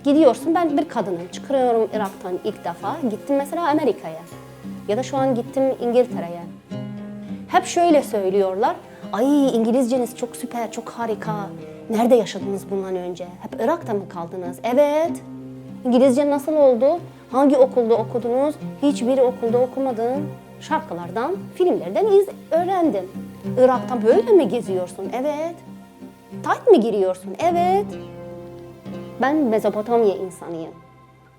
gidiyorsun, ben bir kadınım, çıkıyorum Irak'tan ilk defa, gittim mesela Amerika'ya ya da şu an gittim İngiltere'ye. Hep şöyle söylüyorlar, ay İngilizceniz çok süper, çok harika, nerede yaşadınız bundan önce? Hep Irak'ta mı kaldınız? Evet. İngilizce nasıl oldu? Hangi okulda okudunuz? Hiçbir okulda okumadım. Şarkılardan, filmlerden öğrendim. Irak'ta böyle mi geziyorsun? Evet. Tayt mı giriyorsun? Evet. Ben Mezopotamya insanıyım.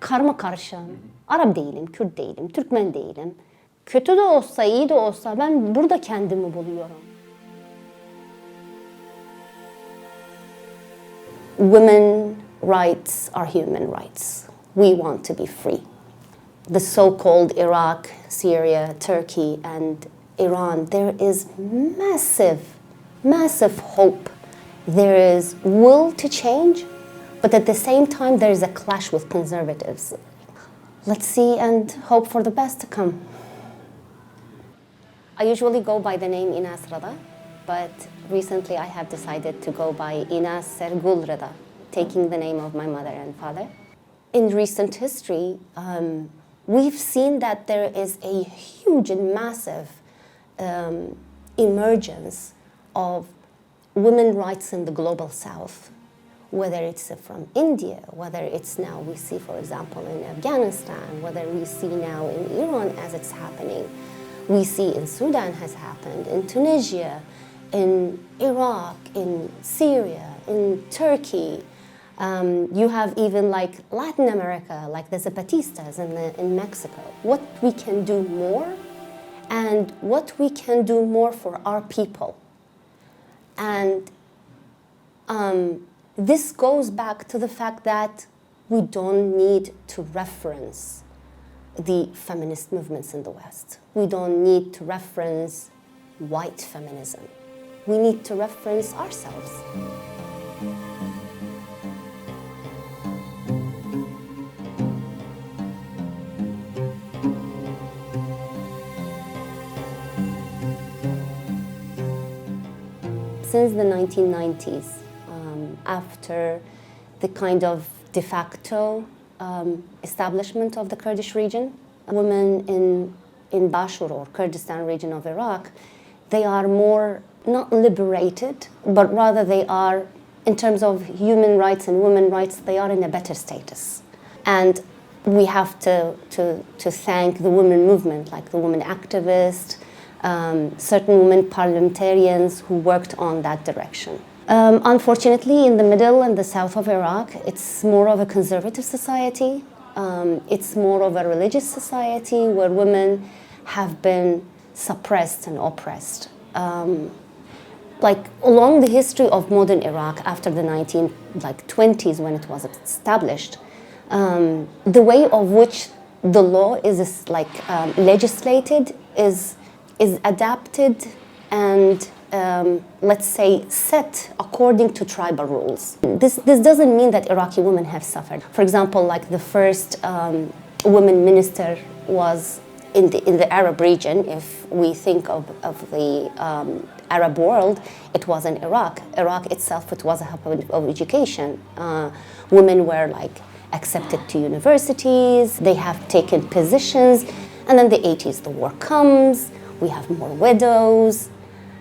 Karma karışım. Arap değilim, Kürt değilim, Türkmen değilim. Kötü de olsa, iyi de olsa ben burada kendimi buluyorum. Women rights are human rights. We want to be free. The so-called Iraq, Syria, Turkey, and Iran, there is massive hope. There is will to change, but at the same time, there is a clash with conservatives. Let's see and hope for the best to come. I usually go by the name İnaس Rada, but recently I have decided to go by İnaس Sərgul Rada, taking the name of my mother and father. In recent history, we've seen that there is a huge and massive emergence of women's rights in the global south, whether it's from India, whether it's now we see, for example, in Afghanistan, whether we see now in Iran as it's happening, we see in Sudan has happened, in Tunisia, in Iraq, in Syria, in Turkey. You have even like Latin America, like the Zapatistas in Mexico. What we can do more, and what we can do more for our people. And this goes back to the fact that we don't need to reference the feminist movements in the West. We don't need to reference white feminism. We need to reference ourselves. Since the 1990s, after the kind of de facto establishment of the Kurdish region, women in Bashur or Kurdistan region of Iraq, they are more not liberated, but rather they are, in terms of human rights and women's rights, they are in a better status. And we have to thank the women movement, like the women activists, certain women parliamentarians who worked on that direction. Unfortunately, in the middle and the south of Iraq, it's more of a conservative society. It's more of a religious society where women have been suppressed and oppressed. Like along the history of modern Iraq after the 1920s when it was established, the way of which the law is legislated is adapted and let's say set according to tribal rules. This doesn't mean that Iraqi women have suffered. For example, like the first women minister was in the Arab region. If we think of the Arab world, it was in Iraq. Iraq itself, it was a hub of education. Women were like accepted to universities. They have taken positions, and then the 80s, the war comes. We have more widows.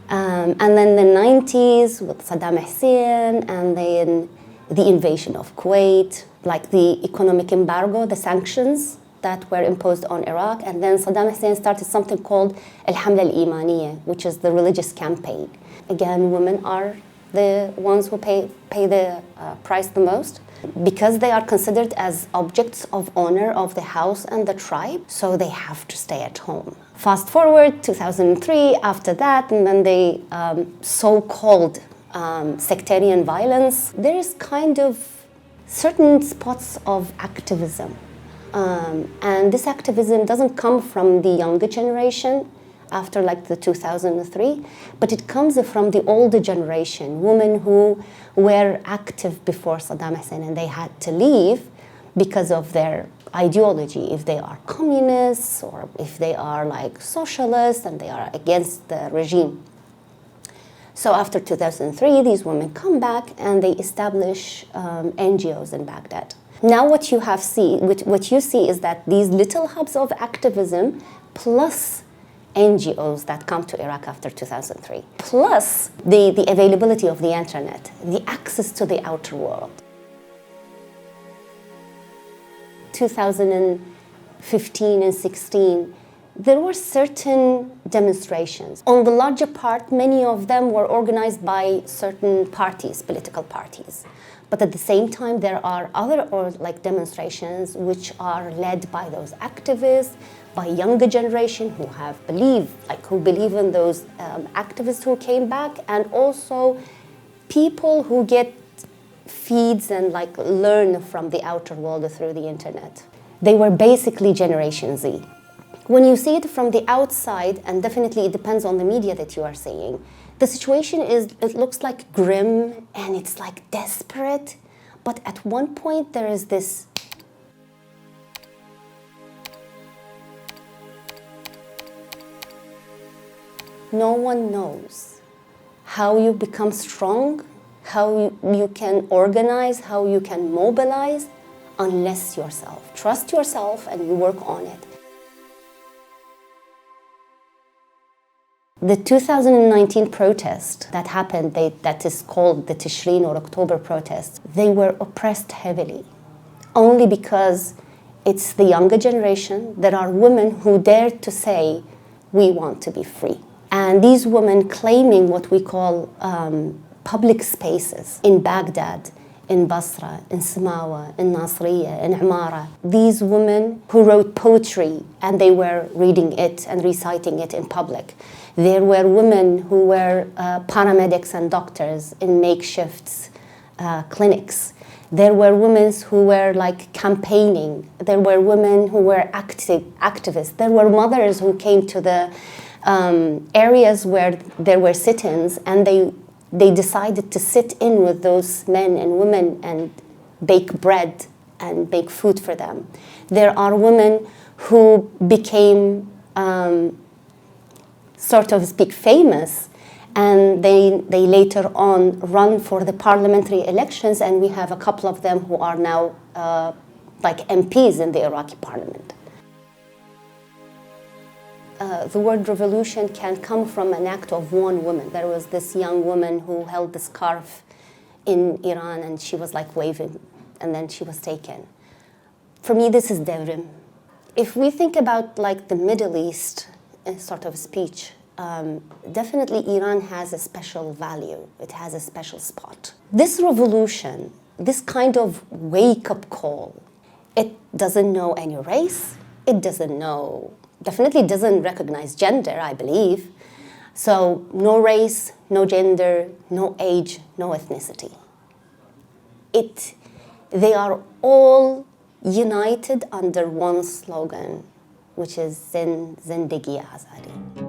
And then the 90s with Saddam Hussein, and then the invasion of Kuwait, like the economic embargo, the sanctions that were imposed on Iraq. And then Saddam Hussein started something called Al-Hamla al-Imaniyya, which is the religious campaign. Again, women are the ones who pay the price the most, because they are considered as objects of honor of the house and the tribe, so they have to stay at home. Fast forward 2003, after that, and then the so-called sectarian violence, there is kind of certain spots of activism. And this activism doesn't come from the younger generation after like the 2003, but it comes from the older generation, women who were active before Saddam Hussein and they had to leave because of their ideology, if they are communists or if they are like socialists and they are against the regime. So after 2003, these women come back and they establish NGOs in Baghdad. Now what you see is that these little hubs of activism plus NGOs that come to Iraq after 2003, plus the availability of the internet, the access to the outer world. 2015 and 16, there were certain demonstrations. On the larger part, many of them were organized by certain parties, political parties. But at the same time, there are other demonstrations which are led by those activists, by younger generation who believe in those activists who came back, and also people who get feeds and learn from the outer world through the internet. They were basically Generation Z. When you see it from the outside, and definitely it depends on the media that you are seeing, the situation it looks like grim and it's like desperate, but at one point there is this no one knows how you become strong, how you can organize, how you can mobilize, unless yourself. Trust yourself and you work on it. The 2019 protest that happened, that is called the Tishreen or October protest, they were oppressed heavily, only because it's the younger generation. There are women who dared to say, we want to be free. And these women claiming what we call public spaces in Baghdad, in Basra, in Samawa, in Nasriya, in Amara. These women who wrote poetry and they were reading it and reciting it in public. There were women who were paramedics and doctors in makeshift clinics. There were women who were campaigning. There were women who were activists. There were mothers who came to the areas where there were sit-ins, and they decided to sit in with those men and women and bake bread and bake food for them. There are women who became famous, and they later on run for the parliamentary elections, and we have a couple of them who are now MPs in the Iraqi parliament. The word revolution can come from an act of one woman. There was this young woman who held the scarf in Iran, and she was waving, and then she was taken. For me, this is devrim. If we think about the Middle East speech, definitely Iran has a special value. It has a special spot. This revolution, this kind of wake-up call, it doesn't know any race. It definitely doesn't recognize gender, I believe. So no race, no gender, no age, no ethnicity. They are all united under one slogan, which is Zindagi Azadi.